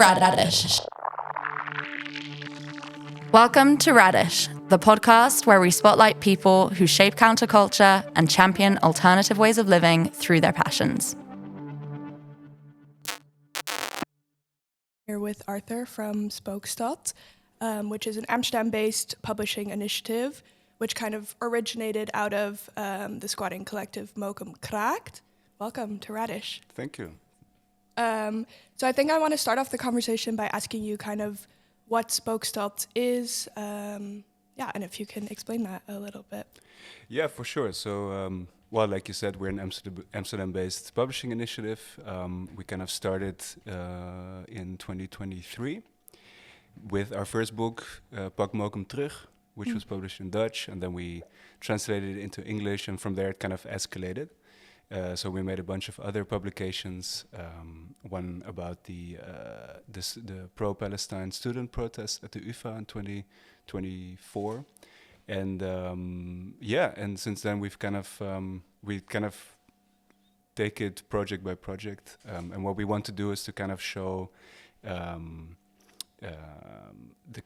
Rad-Ish. Welcome to Rad-Ish, the podcast where we spotlight people who shape counterculture and champion alternative ways of living through their passions. Here with Arthur from Spookstad, which is an Amsterdam-based publishing initiative, which kind of originated out of the squatting collective Mokum Kraakt. Welcome to Rad-Ish. Thank you. So I think I want to start off the conversation by asking you kind of what Spookstad is, and if you can explain that a little bit. Yeah, for sure. So, well, like you said, we're an Amsterdam-based publishing initiative. We kind of started in 2023 with our first book, Pak Mokum Terug, which was published in Dutch, and then we translated it into English, and from there it kind of escalated. So we made a bunch of other publications, one about the pro-Palestine student protest at the UvA in 2024. And and since then we've kind of take it project by project. And what we want to do is to kind of show the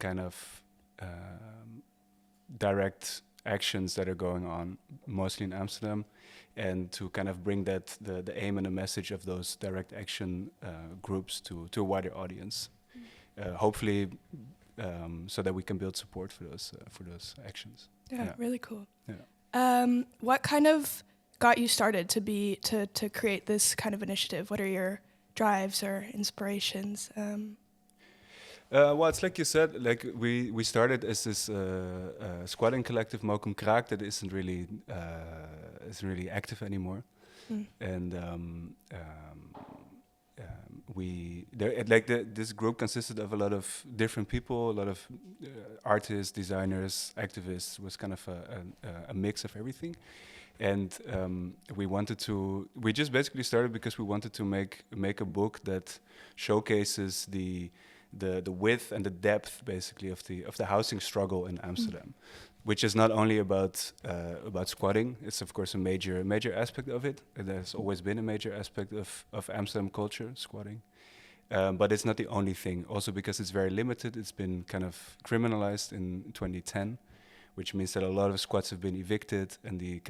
kind of direct actions that are going on, mostly in Amsterdam, and to kind of bring that the aim and the message of those direct action groups to a wider audience, hopefully, so that we can build support for those actions. Yeah, really cool. Yeah. What kind of got you started to create this kind of initiative? What are your drives or inspirations? Well, it's like you said, like we started as this squatting collective Mokum Kraakt that isn't really active anymore, and this group consisted of a lot of different people, a lot of artists, designers, activists. It was kind of a mix of everything, and we just basically started because we wanted to make a book that showcases the width and the depth, basically, of the housing struggle in Amsterdam, which is not only about squatting. It's of course a major aspect of it. It has always been a major aspect of Amsterdam culture, squatting, but it's not the only thing. Also because it's very limited. It's been kind of criminalized in 2010, which means that a lot of squats have been evicted, and the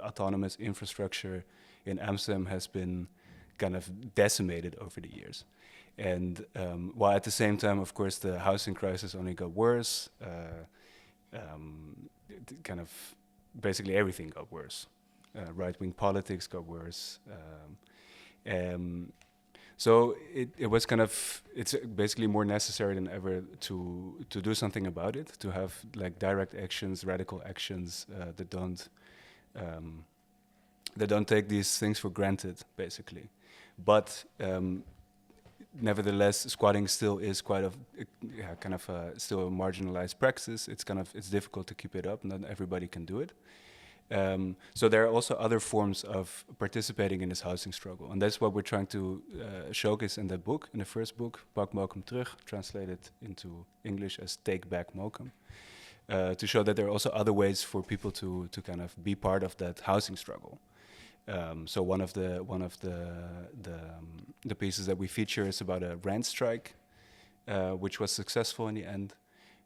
autonomous infrastructure in Amsterdam has been kind of decimated over the years. And while at the same time, of course, the housing crisis only got worse, kind of basically everything got worse. Right-wing politics got worse. So it was it's basically more necessary than ever to do something about it, to have like direct actions, radical actions that don't take these things for granted, basically. But nevertheless, squatting still is still a marginalized practice. It's difficult to keep it up. Not everybody can do it. So there are also other forms of participating in this housing struggle, and that's what we're trying to showcase in that book, in the first book, Pak Mokum Terug, translated into English as Take Back Mokum, to show that there are also other ways for people to kind of be part of that housing struggle. So one of the pieces that we feature is about a rent strike, which was successful in the end.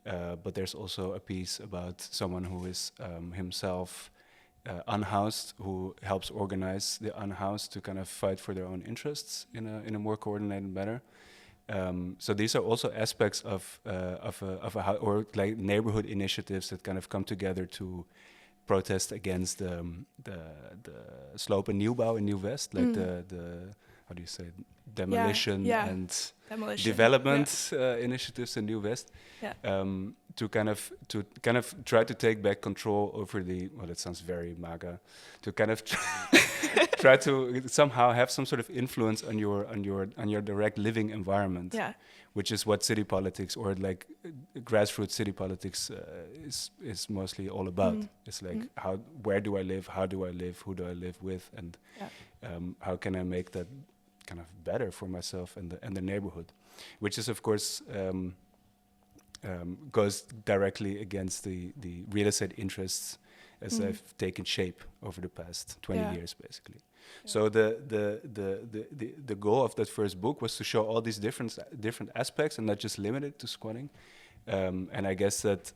But there's also a piece about someone who is himself unhoused, who helps organize the unhoused to kind of fight for their own interests in a more coordinated manner. So these are also aspects of like neighborhood initiatives that kind of come together to protest against the slope and nieuwbouw in Nieuw-West, like the how do you say, demolition and development initiatives in Nieuw-West, to kind of try to take back control over that sounds very MAGA, to kind of try to somehow have some sort of influence on your direct living environment. Yeah. Which is what city politics, or like grassroots city politics, is mostly all about. It's like where do I live, how do I live, who do I live with, and how can I make that kind of better for myself and the neighborhood, which is of course goes directly against the real estate interests as they've taken shape over the past 20 years, basically. So the goal of that first book was to show all these different aspects and not just limit it to squatting. And I guess that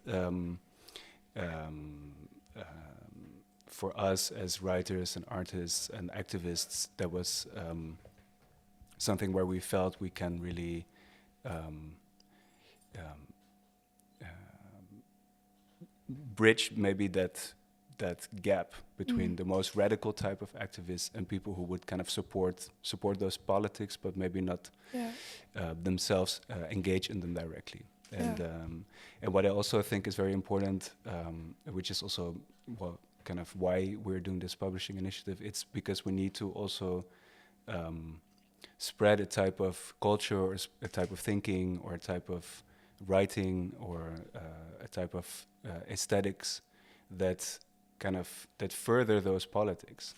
for us as writers and artists and activists, that was something where we felt we can really bridge maybe that gap between the most radical type of activists and people who would kind of support those politics, but maybe not themselves engage in them directly. And what I also think is very important, which is also kind of why we're doing this publishing initiative, it's because we need to also spread a type of culture or a type of thinking or a type of writing or a type of aesthetics that further those politics.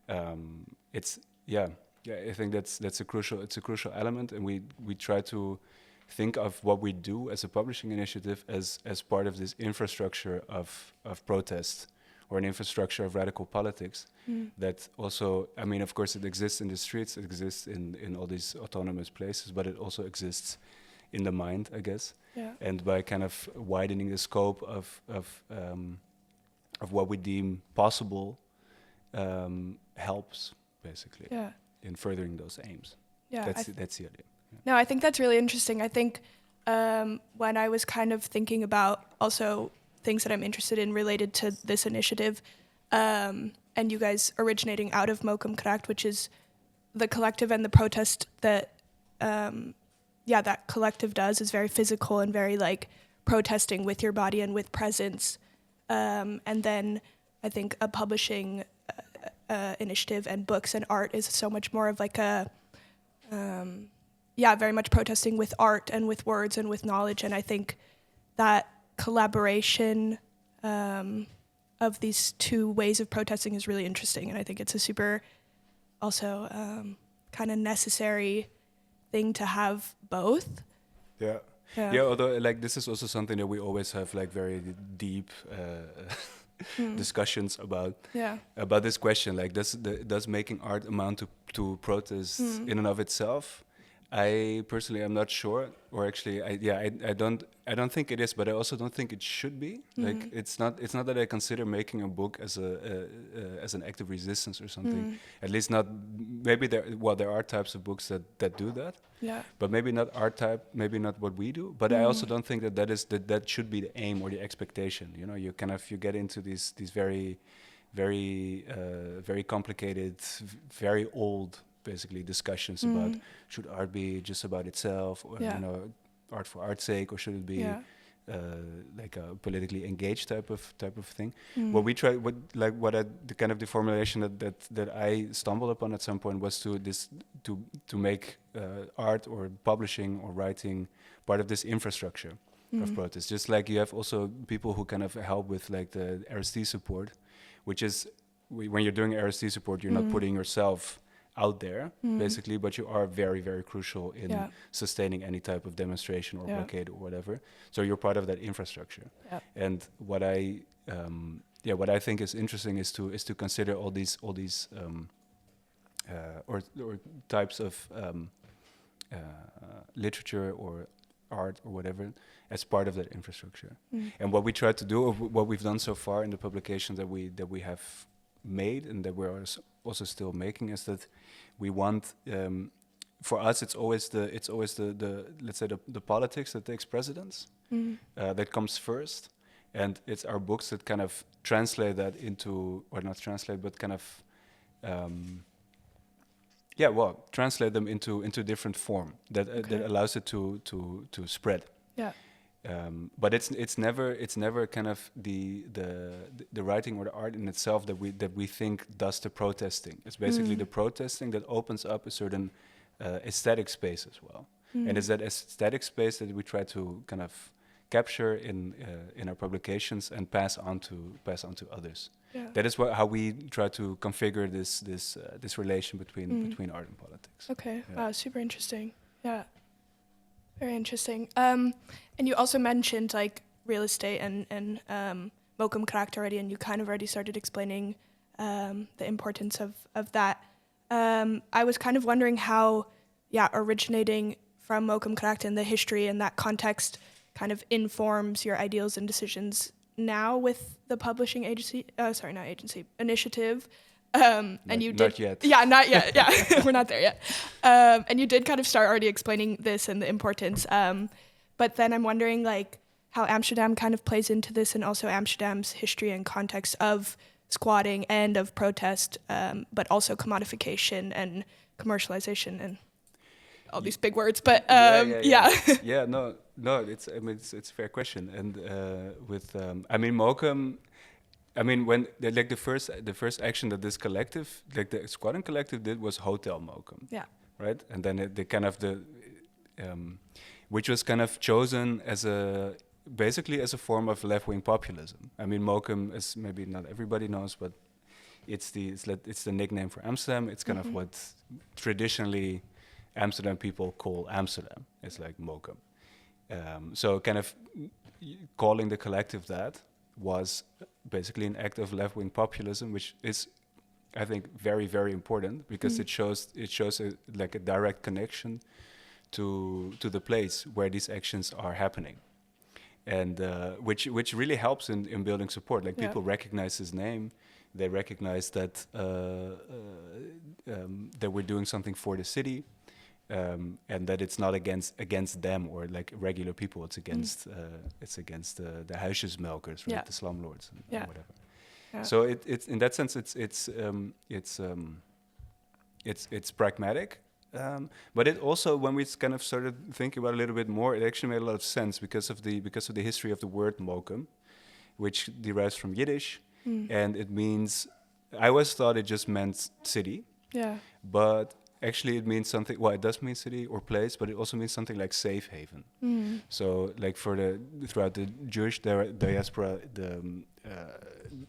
I think that's a crucial element, and we try to think of what we do as a publishing initiative as part of this infrastructure of protest or an infrastructure of radical politics that also, I mean, of course it exists in the streets, it exists in all these autonomous places, but it also exists in the mind, I guess. Yeah. And by kind of widening the scope of what we deem possible helps basically in furthering those aims. Yeah, that's the idea. Yeah. No, I think that's really interesting. I think when I was kind of thinking about also things that I'm interested in related to this initiative, and you guys originating out of Mokum Kracht, which is the collective and the protest that that collective does is very physical and very like protesting with your body and with presence. And then I think a publishing initiative and books and art is so much more of like a, very much protesting with art and with words and with knowledge. And I think that collaboration of these two ways of protesting is really interesting. And I think it's a super also kind of necessary thing to have both. Yeah. Although like this is also something that we always have like very deep discussions about this question, like does making art amount to protest in and of itself? I personally am not sure, or actually I don't think it is, but I also don't think it should be. Like it's not that I consider making a book as an act of resistance or something. At least not. Maybe there are types of books that do that. Yeah. But maybe not our type. Maybe not what we do. But I also don't think that should be the aim or the expectation. You know, you get into these very very complicated, very old, basically discussions about should art be just about itself, or you know, art for art's sake, or should it be like a politically engaged type of thing. What we try, the kind of the formulation that I stumbled upon at some point was to make art or publishing or writing part of this infrastructure of protest. Just like you have also people who kind of help with like the RST support, which is when you're doing RST support, you're not putting yourself out there basically, but you are very very crucial in sustaining any type of demonstration or blockade or whatever. So you're part of that infrastructure. And what I think is interesting is to consider all these or types of literature or art or whatever as part of that infrastructure. And what we try to do, or what we've done so far in the publications that we have made and that we're also still making, is that we want, for us it's always the let's say the politics that takes precedence, that comes first, and it's our books that kind of translate that into, or not translate, but kind of translate them into different form that allows it to spread. But it's never kind of the writing or the art in itself that we think does the protesting. It's basically the protesting that opens up a certain aesthetic space as well, and it's that aesthetic space that we try to kind of capture in our publications and pass on to others. That is how we try to configure this relation between art and politics. Okay, wow, super interesting. Yeah. Very interesting. And you also mentioned like real estate and Mokum Kracht already, and you kind of already started explaining the importance of that. I was kind of wondering how, originating from Mokum Karakter and the history and that context kind of informs your ideals and decisions now with the publishing initiative. And you did not yet. Yeah, not yet. Yeah, we're not there yet. And you did kind of start already explaining this and the importance. But then I'm wondering like how Amsterdam kind of plays into this, and also Amsterdam's history and context of squatting and of protest, but also commodification and commercialization and all these big words. But yeah. No, it's it's a fair question. And Mokum. When the first action that this collective, like the squatting collective, did was Hotel Mokum. Yeah. Right, and then which was kind of chosen as basically as a form of left-wing populism. Mokum, as maybe not everybody knows, but it's the nickname for Amsterdam. It's kind of what traditionally Amsterdam people call Amsterdam. It's like Mokum. So kind of calling the collective that was basically an act of left-wing populism, which is, I think, very, very important because it shows a direct connection to the place where these actions are happening, and which really helps in building support. Like people recognize his name, they recognize that that we're doing something for the city. And that it's not against them or like regular people. It's against the huisjesmelkers, right? The slumlords and whatever. Yeah. So it's in that sense it's pragmatic, but it also, when we kind of started thinking about it a little bit more, it actually made a lot of sense because of the history of the word Mokum, which derives from Yiddish, and it means, I always thought it just meant city. Yeah. But actually, it means something. Well, it does mean city or place, but it also means something like safe haven. So, like throughout the Jewish diaspora,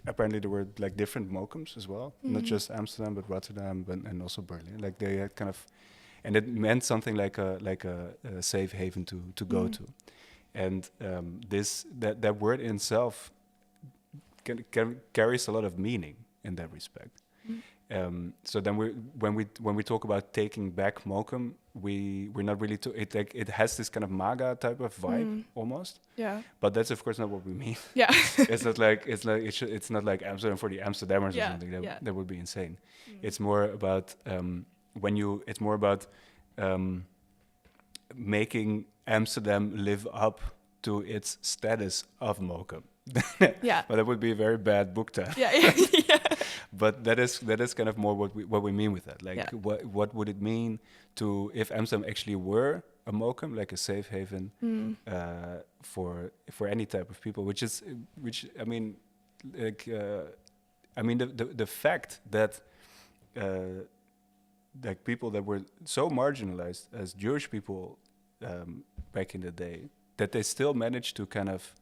apparently there were like different Mokums as well, not just Amsterdam, but Rotterdam, and also Berlin. Like they had kind of, and it meant something like a safe haven to go to, and that word in itself carries a lot of meaning in that respect. So then when we talk about taking back Mokum, we're not really it has this kind of MAGA type of vibe almost. Yeah. But that's of course not what we mean. Yeah. It's not like Amsterdam for the Amsterdammers or something. That would be insane. It's more about making Amsterdam live up to its status of Mokum. Yeah. But that would be a very bad book title. Yeah. But that is kind of more what we mean with that. Like, what would it mean if Amsterdam actually were a Mokum, like a safe haven for any type of people? The fact that like people that were so marginalized as Jewish people back in the day, that they still managed to kind of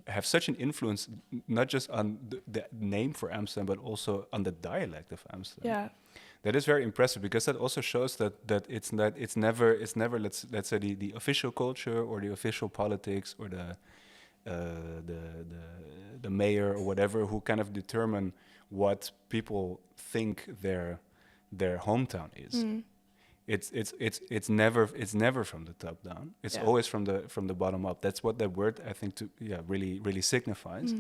have such an influence, not just on the name for Amsterdam, but also on the dialect of Amsterdam. Yeah, that is very impressive, because that also shows that it's never let's say the official culture or the official politics or the mayor or whatever who kind of determine what people think their hometown is. It's never from the top down. It's always from the bottom up. That's what that word, I think, really signifies.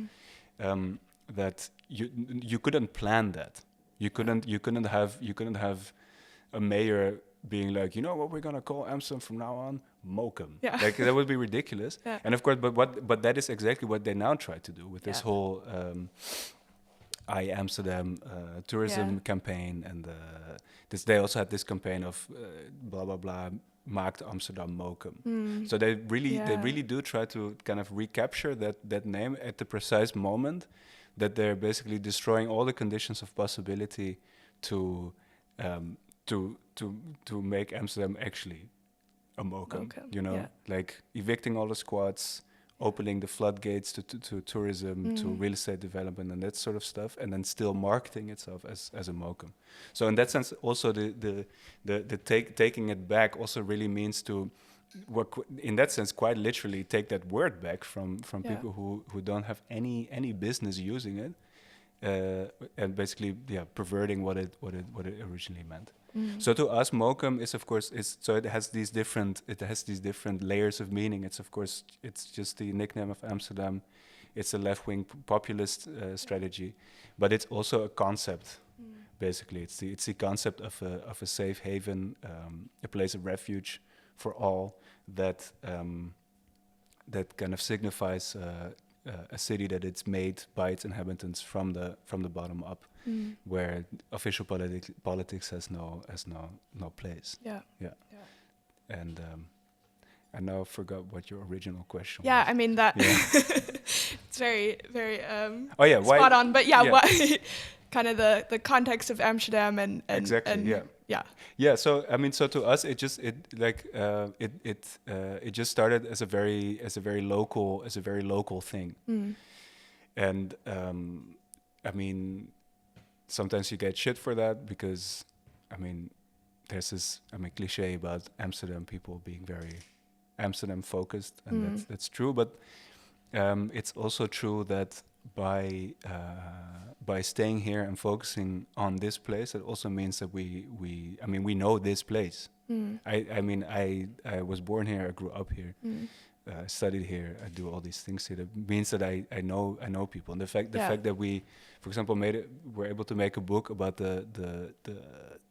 That you couldn't plan that. You couldn't have a mayor being like, you know what we're gonna call Amsterdam from now on? Mokum. Yeah. Like that would be ridiculous. Yeah. And of course, but that is exactly what they now try to do with this whole I Amsterdam tourism campaign, and they also had this campaign of blah blah blah, maakt Amsterdam Mokum. So they really do try to kind of recapture that name at the precise moment that they're basically destroying all the conditions of possibility to make Amsterdam actually a Mokum. You know, like evicting all the squats, opening the floodgates to tourism, to real estate development and that sort of stuff, and then still marketing itself as a Mokum. So in that sense, also the taking it back also really means to work, in that sense, quite literally take that word back from people who don't have any business using it, and basically perverting what it originally meant. So to us, Mokum is of course it has these different layers of meaning. It's of course it's just the nickname of Amsterdam. It's a left-wing populist strategy, but it's also a concept. Basically, it's the concept of a safe haven, a place of refuge for all that kind of signifies a city that it's made by its inhabitants from the bottom up, where official politics has no place. Yeah. And I now forgot what your original question Yeah, was. I mean that. Yeah. It's very why, spot on. But yeah. why? Kind of the context of Amsterdam and Exactly. Yeah. So I mean, so to us, it just started as a very local thing, and I mean, sometimes you get shit for that because, I mean, there's this cliche about Amsterdam people being very Amsterdam focused, and that's true, but it's also true that by staying here and focusing on this place, it also means that we know this place. I was born here, I grew up here, I studied here, I do all these things here. That means that I know people, and the fact that we, for example, were able to make a book about the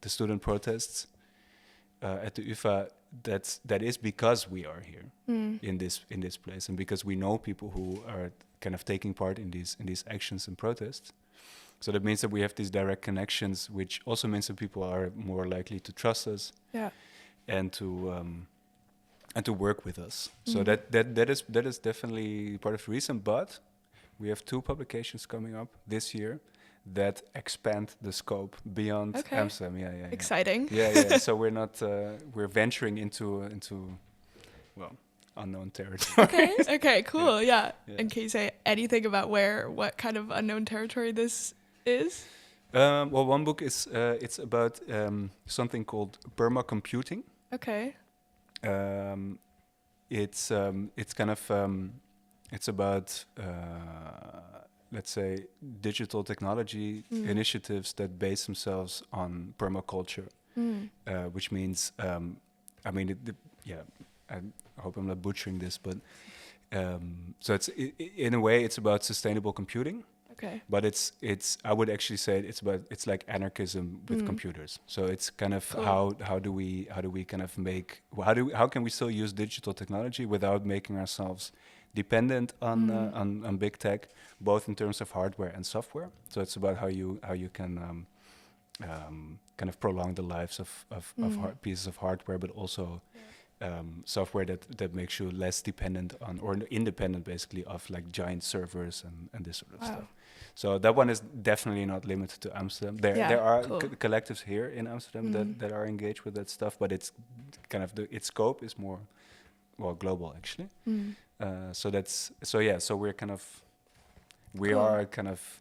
student protests at the UvA. That is because we are here in this place, and because we know people who are kind of taking part in these actions and protests. So that means that we have these direct connections, which also means that people are more likely to trust us, and to work with us. So that is definitely part of the reason. But we have 2 publications coming up this year that expand the scope beyond Amsterdam. Yeah. Exciting. Yeah. So we're venturing into unknown territory. Okay, cool. Yeah. And can you say anything about what kind of unknown territory this is? Well, one book is it's about something called permacomputing. Okay. It's kind of it's about let's say digital technology initiatives that base themselves on permaculture, which means I hope I'm not butchering this, but so in a way it's about sustainable computing. Okay. But it's I would actually say it's like anarchism with computers. So it's kind of Cool. how do we kind of how can we still use digital technology without making ourselves dependent on big tech, both in terms of hardware and software. So it's about how you can kind of prolong the lives of pieces of hardware, but also software that makes you less dependent on or independent basically of like giant servers and this sort of stuff. So that one is definitely not limited to Amsterdam. There are collectives here in Amsterdam that are engaged with that stuff, but it's kind of its scope is more global actually. So we're kind of are kind of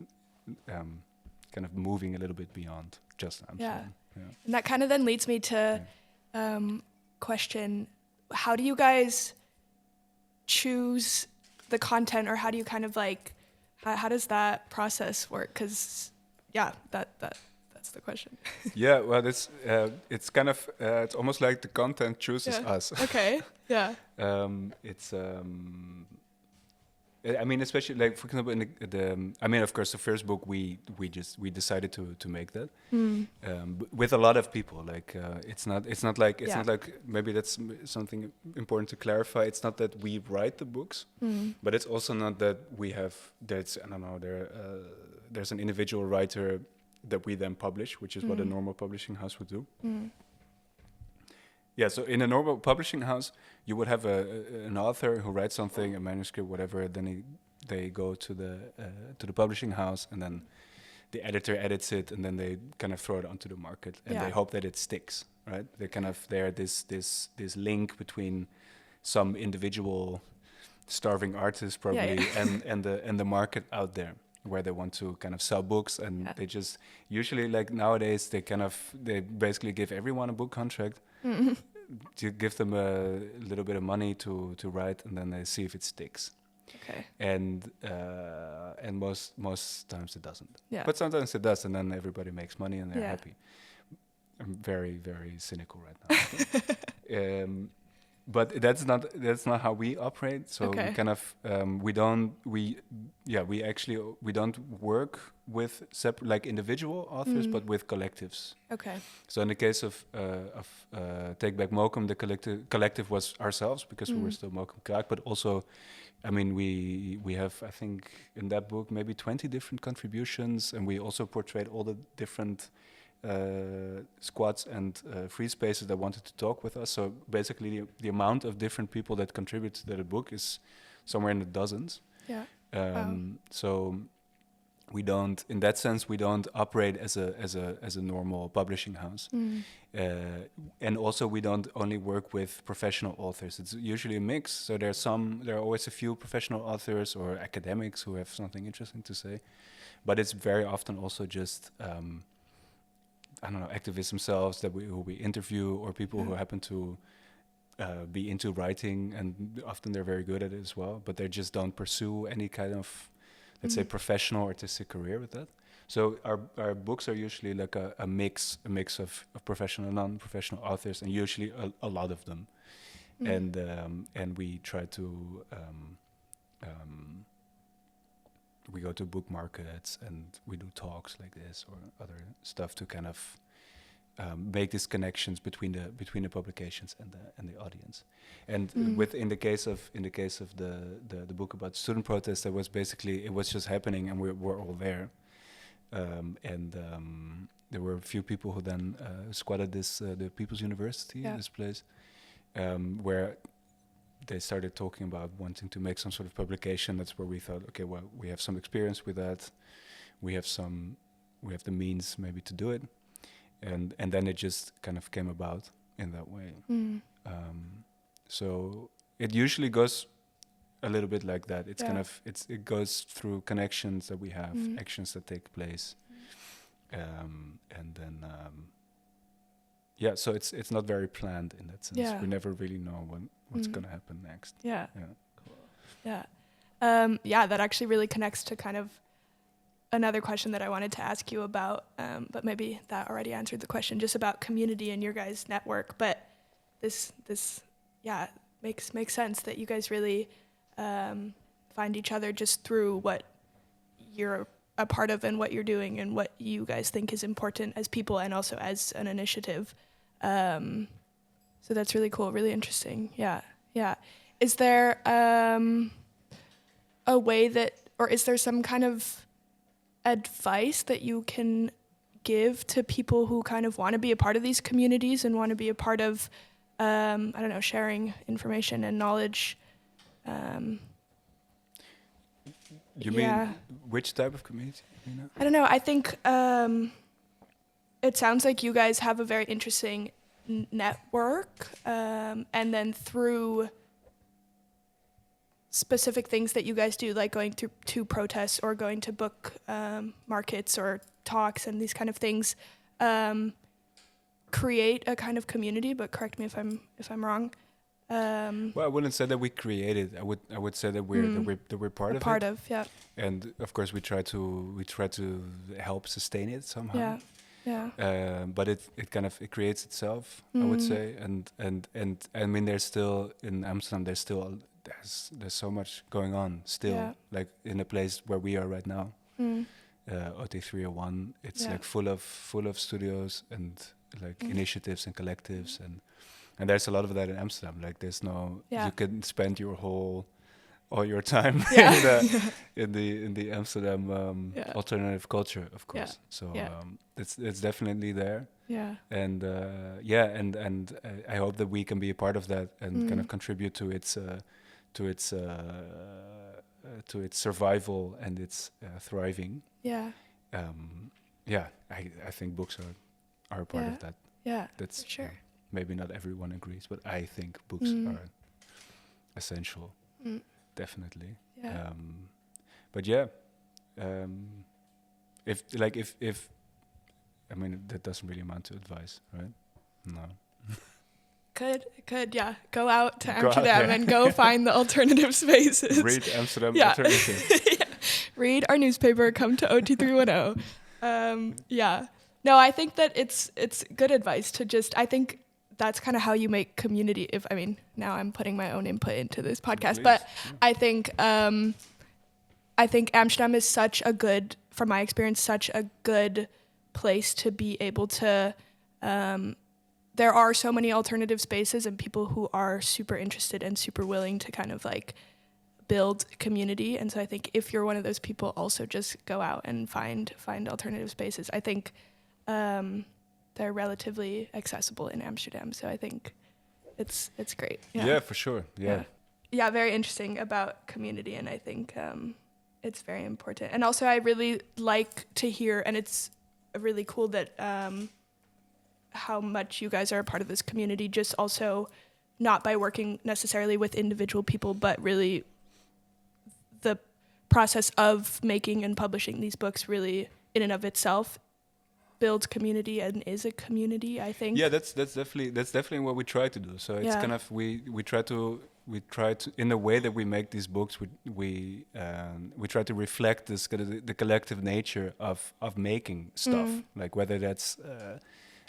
moving a little bit beyond just Amsterdam. Yeah. And that kind of then leads me to question, how do you guys choose the content, or how do you kind of like, how does that process work? Because that's the question. Yeah, well, it's kind of it's almost like the content chooses us. Okay. Yeah. It's I mean, especially like for example, I mean, of course, the first book we decided to make that with a lot of people. Like it's not like maybe that's something important to clarify. It's not that we write the books, but it's also not that we have there's an individual writer that we then publish, which is what a normal publishing house would do. Yeah, so in a normal publishing house, you would have an author who writes something, a manuscript, whatever. Then they go to the publishing house, and then the editor edits it, and then they kind of throw it onto the market, and they hope that it sticks, right? They're this link between some individual starving artist probably and the market out there, where they want to kind of sell books, and they just usually, like nowadays, they basically give everyone a book contract. To give them a little bit of money to write, and then they see if it sticks. Okay. And most times it doesn't. Yeah. But sometimes it does, and then everybody makes money and they're Yeah. happy. I'm very, very cynical right now. But that's not how we operate. So Okay. we kind of we don't work with like individual authors, but with collectives. Okay. So in the case of Take Back Mokum, the collective was ourselves, because we were still Mokum Kraak, but also, I mean, we have, I think, in that book maybe 20 different contributions, and we also portrayed all the different squads and free spaces that wanted to talk with us. So basically, the amount of different people that contributed to the book is somewhere in the dozens. Yeah. So we don't, in that sense, we don't operate as a normal publishing house. And also, we don't only work with professional authors. It's usually a mix. So there are always a few professional authors or academics who have something interesting to say, but it's very often also just I don't know, activists themselves who we interview, or people who happen to be into writing, and often they're very good at it as well, but they just don't pursue any kind of, let's say, professional artistic career with that. So our books are usually like a mix of professional and non-professional authors, and usually a lot of them. And we try to we go to book markets and we do talks like this or other stuff to kind of make these connections between the publications and the audience. And in the case of the book about student protest, that was basically, it was just happening and we're all there. There were a few people who then squatted the People's University, this place, where they started talking about wanting to make some sort of publication. That's where we thought, okay, well, we have some experience with that. We have the means maybe to do it. And then it just kind of came about in that way. So it usually goes a little bit like that. It's kind of, it goes through connections that we have, actions that take place. And then, so it's not very planned in that sense. Yeah. We never really know what's going to happen next. Yeah. Yeah. Yeah. That actually really connects to kind of another question that I wanted to ask you about, but maybe that already answered the question, just about community and your guys' network. But this makes sense that you guys really find each other just through what you're a part of and what you're doing and what you guys think is important as people and also as an initiative. So that's really cool, really interesting. Yeah. Is there a way that, or is there some kind of advice that you can give to people who kind of want to be a part of these communities and want to be a part of, sharing information and knowledge? You mean which type of community? I don't know. I think it sounds like you guys have a very interesting network, and then through specific things that you guys do, like going to protests or going to book markets or talks and these kind of things, create a kind of community. But correct me if I'm wrong. Well, I wouldn't say that we created. I would say that we're part of it. Part of, yeah. And of course, we try to help sustain it somehow. Yeah. But it creates itself, I would say. And I mean, there's still in Amsterdam. There's so much going on still. Like in the place where we are right now, OT 301. It's like full of studios and like initiatives and collectives and there's a lot of that in Amsterdam. Like there's you can spend all your time in the Amsterdam alternative culture, of course. Yeah. So it's definitely there. Yeah. And I hope that we can be a part of that and kind of contribute to its survival and its thriving. Yeah. I think books are a part of that. Yeah. That's for sure. Maybe not everyone agrees, but I think books are essential, definitely. Yeah. But if I mean, that doesn't really amount to advice, right? No. Could yeah. Go out to Go out Amsterdam there. and go find the alternative spaces. Read Amsterdam Yeah. Alternative. Yeah. Read our newspaper. Come to OT310. Yeah. No, I think that it's good advice to just. I think that's kind of how you make community. Now I'm putting my own input into this podcast, Please. but I think Amsterdam is from my experience, such a good place to be able to. There are so many alternative spaces and people who are super interested and super willing to kind of like build community. And so I think if you're one of those people, also just go out and find alternative spaces. I think they're relatively accessible in Amsterdam, so I think it's great. Yeah, for sure. Yeah, very interesting about community, and I think it's very important. And also I really like to hear, and it's really cool that how much you guys are a part of this community, just also not by working necessarily with individual people, but really the process of making and publishing these books really in and of itself builds community and is a community, I think. Yeah, that's definitely what we try to do. So it's kind of we try to in the way that we make these books, we try to reflect this kind of the collective nature of making stuff, like whether that's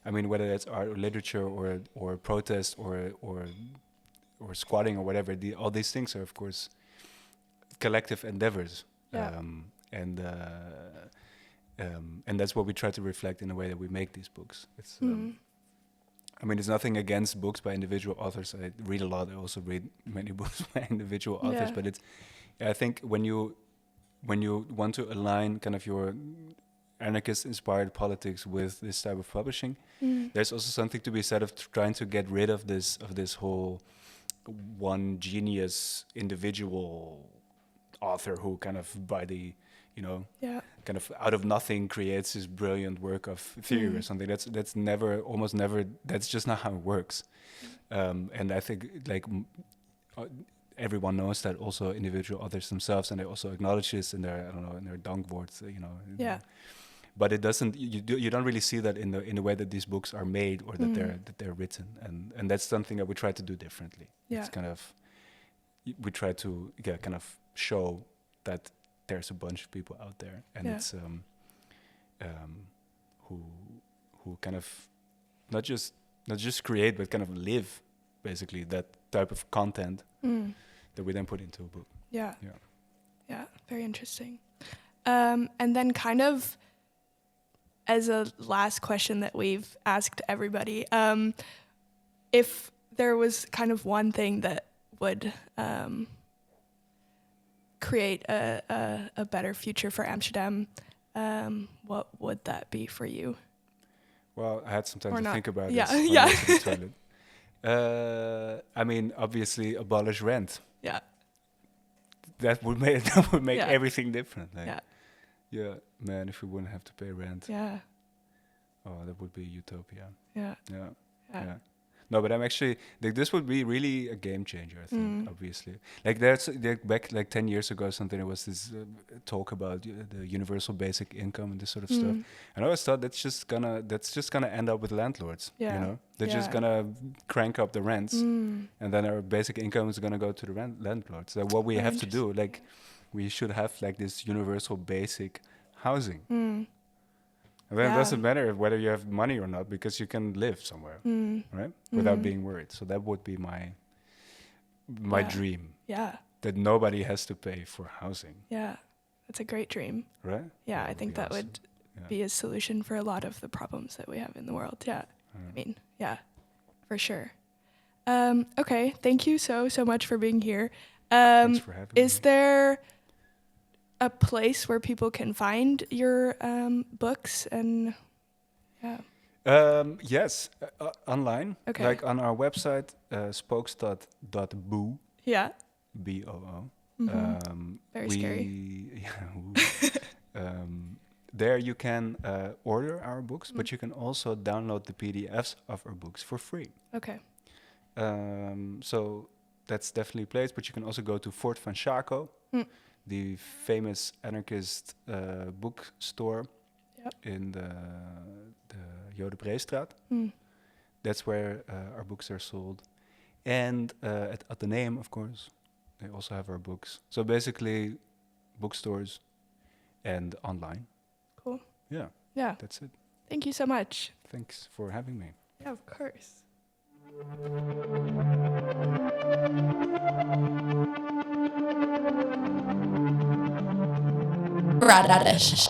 whether that's art or literature or protest or squatting or whatever. All these things are of course collective endeavors, and that's what we try to reflect in the way that we make these books. It's there's nothing against books by individual authors. I read a lot. I also read many books by individual authors. But I think when you want to align kind of your anarchist-inspired politics with this type of publishing, there's also something to be said of trying to get rid of this whole one genius individual author who kind of by the kind of out of nothing creates this brilliant work of theory or something. That's almost never. That's just not how it works. And I think like everyone knows that also individual authors themselves, and they also acknowledge this in their dankwoord, But it doesn't. You don't really see that in the way that these books are made or that they're written, and that's something that we try to do differently. Yeah. It's kind of we try to kind of show that there's a bunch of people out there, and it's who kind of not just create, but kind of live basically that type of content that we then put into a book. Yeah, very interesting. And then kind of as a last question that we've asked everybody, if there was kind of one thing that would create a better future for Amsterdam, what would that be for you? Well, I had some time to think about this. Yeah. The toilet. Obviously, abolish rent. Yeah. That would make everything different. Yeah, man, if we wouldn't have to pay rent. Yeah. Oh, that would be utopia. Yeah. Yeah. No, but I'm actually this would be really a game changer, I think. Obviously, back like 10 years ago or something, there was this talk about the universal basic income and this sort of stuff. And I always thought that's just gonna end up with landlords. Yeah. They're just gonna crank up the rents, and then our basic income is gonna go to the landlords. So what we have to do, we should have like this universal basic housing. And then it doesn't matter whether you have money or not, because you can live somewhere, right? Without being worried. So that would be my dream. Yeah. That nobody has to pay for housing. Yeah. That's a great dream. Right? Yeah, I think that would be a solution for a lot of the problems that we have in the world. Yeah. For sure. Okay. Thank you so much for being here. Thanks for having me. Is there a place where people can find your books and yes, online. Okay. Like on our website, spookstad.boo. Yeah. BOO. Very scary. There you can order our books, but you can also download the PDFs of our books for free. Okay. So that's definitely a place, but you can also go to Fort van Schaco, the famous anarchist bookstore in the Jodebreestraat. That's where our books are sold. And at Atheneum, of course, they also have our books. So basically, bookstores and online. Cool. Yeah. Yeah. That's it. Thank you so much. Thanks for having me. Yeah, of course. Rad-Ish.